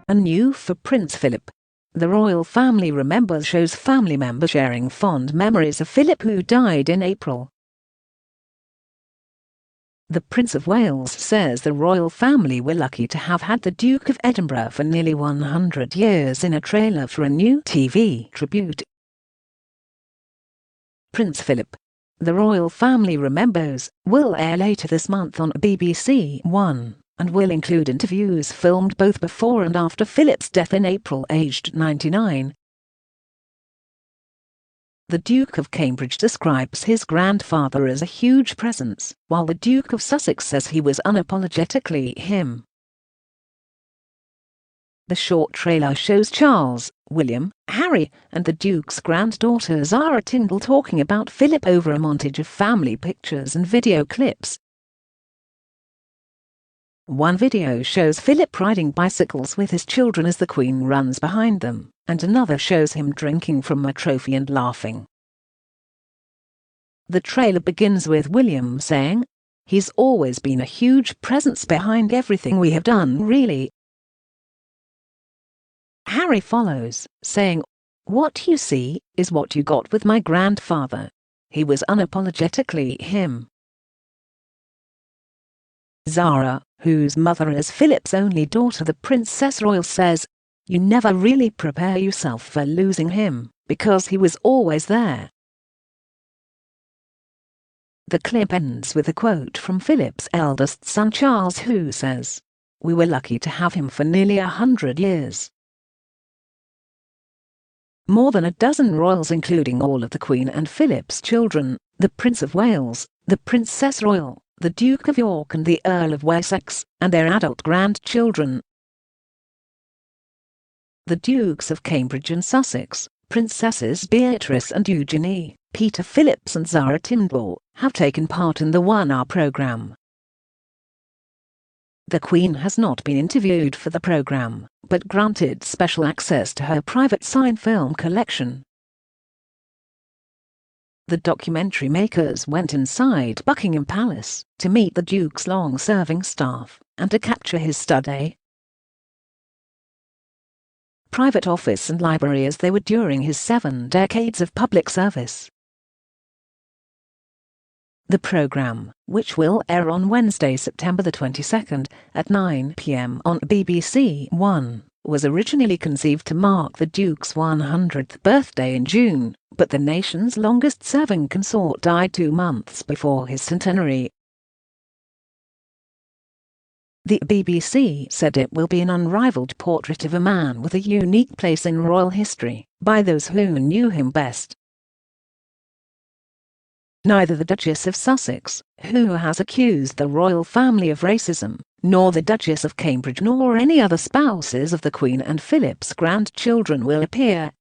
Anew for Prince Philip. The royal family remembers shows family members sharing fond memories of Philip, who died in April. The Prince of Wales says the royal family were lucky to have had the Duke of Edinburgh for nearly 100 years in a trailer for a new TV tribute. Prince Philip. The royal family remembers will air later this month on BBC One and will include interviews filmed both before and after Philip's death in April, aged 99. The Duke of Cambridge describes his grandfather as a huge presence, while the Duke of Sussex says he was unapologetically him. The short trailer shows Charles, William, Harry, and the Duke's granddaughter Zara Tindall talking about Philip over a montage of family pictures and video clips. One video shows Philip riding bicycles with his children as the Queen runs behind them, and another shows him drinking from a trophy and laughing. The trailer begins with William saying, "He's always been a huge presence behind everything we have done, really." Harry follows, saying, "What you see is what you got with my grandfather. He was unapologetically him." Zara, whose mother is Philip's only daughter, the Princess Royal, says, "You never really prepare yourself for losing him, because he was always there." The clip ends with a quote from Philip's eldest son Charles, who says, "We were lucky to have him for nearly 100 years. More than a dozen royals, including all of the Queen and Philip's children, the Prince of Wales, the Princess Royal, the Duke of York and the Earl of Wessex, and their adult grandchildren. The Dukes of Cambridge and Sussex, Princesses Beatrice and Eugenie, Peter Phillips and Zara Tindall, have taken part in the 1-hour programme. The Queen has not been interviewed for the programme, but granted special access to her private signed film collection. The documentary makers went inside Buckingham Palace to meet the Duke's long-serving staff and to capture his study, private office and library as they were during his 7 decades of public service. The programme, which will air on Wednesday, September the 22nd, at 9 p.m. on BBC One, was originally conceived to mark the Duke's 100th birthday in June, but the nation's longest-serving consort died 2 months before his centenary. The BBC said it will be an unrivaled portrait of a man with a unique place in royal history, by those who knew him best. Neither the Duchess of Sussex, who has accused the royal family of racism, nor the Duchess of Cambridge nor any other spouses of the Queen and Philip's grandchildren will appear.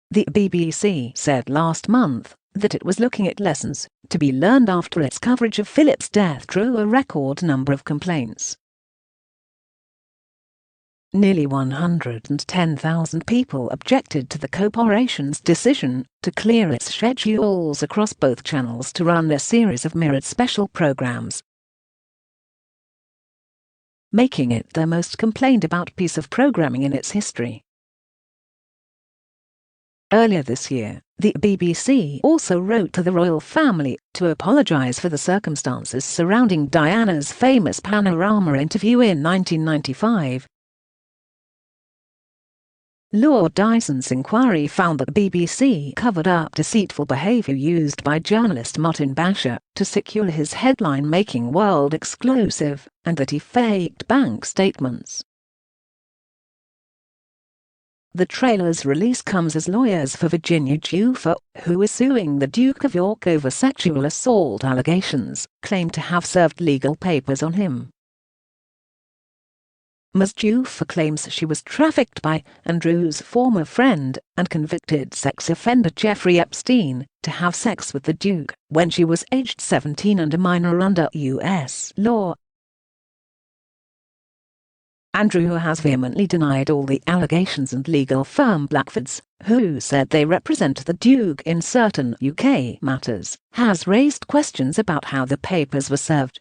The BBC said last month that it was looking at lessons to be learned after its coverage of Philip's death drew a record number of complaints. Nearly 110,000 people objected to the corporation's decision to clear its schedules across both channels to run a series of mirrored special programs, making it the most complained about piece of programming in its history. Earlier this year, the BBC also wrote to the royal family to apologise for the circumstances surrounding Diana's famous Panorama interview in 1995. Lord Dyson's inquiry found that the BBC covered up deceitful behaviour used by journalist Martin Basher to secure his headline-making world exclusive, and that he faked bank statements. The trailer's release comes as lawyers for Virginia Giuffre, who is suing the Duke of York over sexual assault allegations, claim to have served legal papers on him. Ms. Giuffre claims she was trafficked by Andrew's former friend and convicted sex offender Jeffrey Epstein to have sex with the Duke when she was aged 17 and a minor under U.S. law. Andrew has vehemently denied all the allegations, and legal firm Blackfords, who said they represent the Duke in certain UK matters, has raised questions about how the papers were served.